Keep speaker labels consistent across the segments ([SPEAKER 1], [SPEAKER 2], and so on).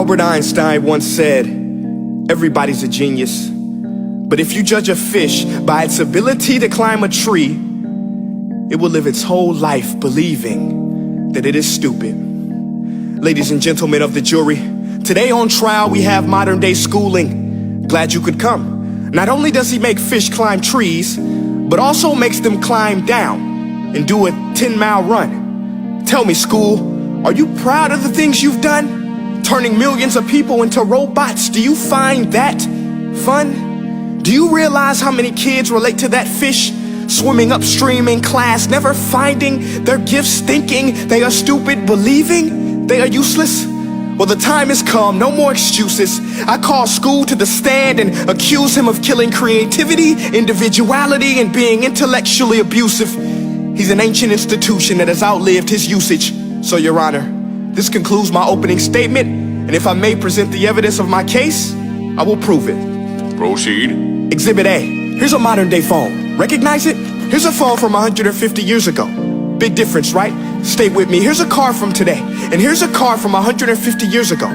[SPEAKER 1] Albert Einstein once said, everybody's a genius. But if you judge a fish by its ability to climb a tree, it will live its whole life believing that it is stupid. Ladies and gentlemen of the jury, today on trial we have modern day schooling. Glad you could come. Not only does he make fish climb trees, but also makes them climb down and do a 10-mile run. Tell me, school, are you proud of the things you've done? Turning millions of people into robots, do you find that fun? Do you realize how many kids relate to that fish? Swimming upstream in class, never finding their gifts, thinking they are stupid, believing they are useless? Well, the time has come, no more excuses. I call school to the stand and accuse him of killing creativity, individuality, and being intellectually abusive. He's an ancient institution that has outlived his usage. So, Your Honor, this concludes my opening statement, and if I may present the evidence of my case, I will prove it.
[SPEAKER 2] Proceed.
[SPEAKER 1] Exhibit A. Here's a modern day phone. Recognize it? Here's a phone from 150 years ago. Big difference, right? Stay with me. Here's a car from today. And here's a car from 150 years ago.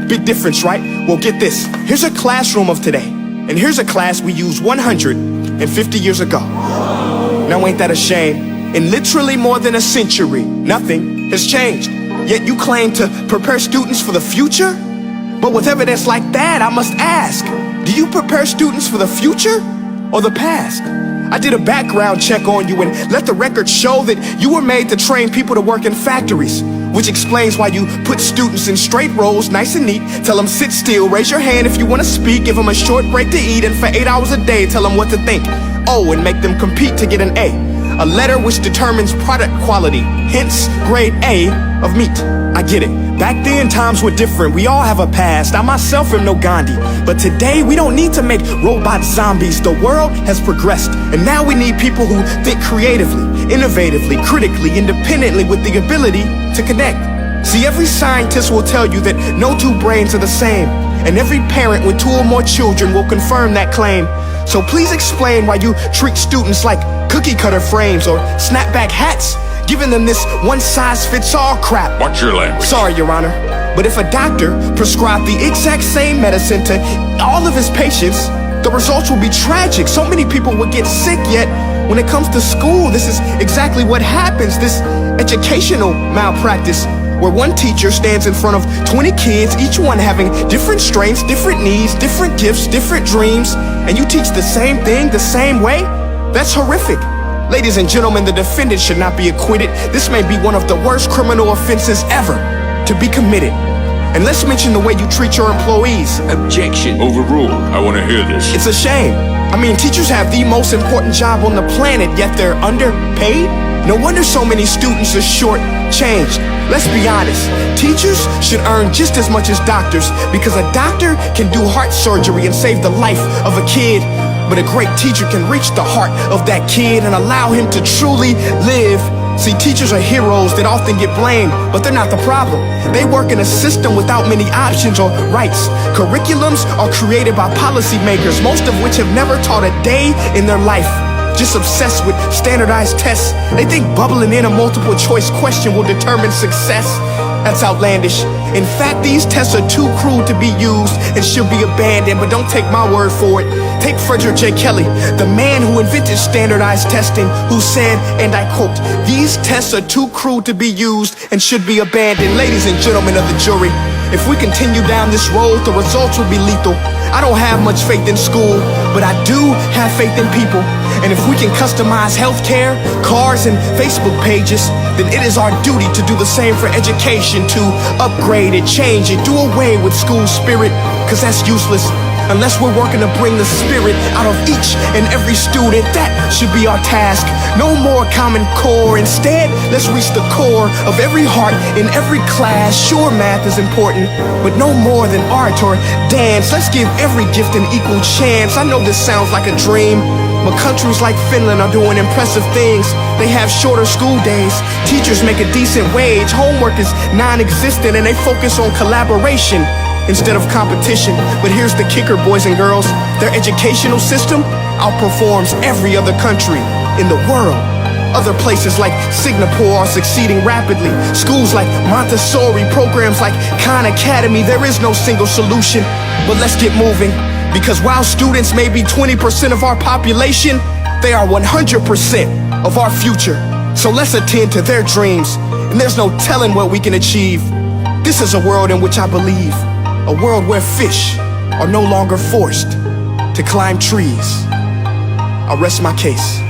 [SPEAKER 1] Big difference, right? Well, get this. Here's a classroom of today. And here's a class we used 150 years ago. Now ain't that a shame? In literally more than a century, nothing has changed. Yet you claim to prepare students for the future? But with evidence like that, I must ask, do you prepare students for the future or the past? I did a background check on you and let the record show that you were made to train people to work in factories, which explains why you put students in straight rows, nice and neat, tell them sit still, raise your hand if you want to speak, give them a short break to eat, and for 8 hours a day tell them what to think. Oh, and make them compete to get an A letter which determines product quality, hence grade A of meat. I get it. Back then, times were different. We all have a past. I myself am no Gandhi. But today, we don't need to make robot zombies. The world has progressed. And now we need people who think creatively, innovatively, critically, independently, with the ability to connect. See, every scientist will tell you that no two brains are the same. And every parent with 2 or more children will confirm that claim. So please explain why you treat students like cookie cutter frames or snapback hats, giving them this one-size-fits-all crap.
[SPEAKER 2] Watch your language.
[SPEAKER 1] Sorry, Your Honor, but if a doctor prescribed the exact same medicine to all of his patients, the results will be tragic. So many people would get sick, yet when it comes to school, this is exactly what happens. This educational malpractice, where one teacher stands in front of 20 kids, each one having different strengths, different needs, different gifts, different dreams, and you teach the same thing the same way? That's horrific. Ladies and gentlemen, the defendant should not be acquitted. This may be one of the worst criminal offenses ever to be committed. And let's mention the way you treat your employees.
[SPEAKER 2] Objection. Overruled. I want to hear this.
[SPEAKER 1] It's a shame. I mean, teachers have the most important job on the planet, yet they're underpaid? No wonder so many students are short-changed. Let's be honest. Teachers should earn just as much as doctors, because a doctor can do heart surgery and save the life of a kid. But a great teacher can reach the heart of that kid and allow him to truly live. See, teachers are heroes that often get blamed, but they're not the problem. They work in a system without many options or rights. Curriculums are created by policymakers, most of which have never taught a day in their life. Just obsessed with standardized tests. They think bubbling in a multiple choice question will determine success. That's outlandish. In fact, these tests are too cruel to be used and should be abandoned, but don't take my word for it. Take Frederick J. Kelly, the man who invented standardized testing, who said, and I quote, "These tests are too cruel to be used and should be abandoned." Ladies and gentlemen of the jury, if we continue down this road, the results will be lethal. I don't have much faith in school, but I do have faith in people. And if we can customize healthcare, cars, and Facebook pages, then it is our duty to do the same for education, to upgrade it, change it, do away with school spirit, because that's useless. Unless we're working to bring the spirit out of each and every student, that should be our task. No more Common Core. Instead, let's reach the core of every heart in every class. Sure, math is important, but no more than art or dance. Let's give every gift an equal chance. I know this sounds like a dream, but countries like Finland are doing impressive things. They have shorter school days. Teachers make a decent wage. Homework is non-existent, and they focus on collaboration instead of competition. But here's the kicker, boys and girls. Their educational system outperforms every other country in the world. Other places like Singapore are succeeding rapidly. Schools like Montessori, programs like Khan Academy, there is no single solution. But let's get moving, because while students may be 20% of our population, they are 100% of our future. So let's attend to their dreams, and there's no telling what we can achieve. This is a world in which I believe, a world where fish are no longer forced to climb trees. I rest my case.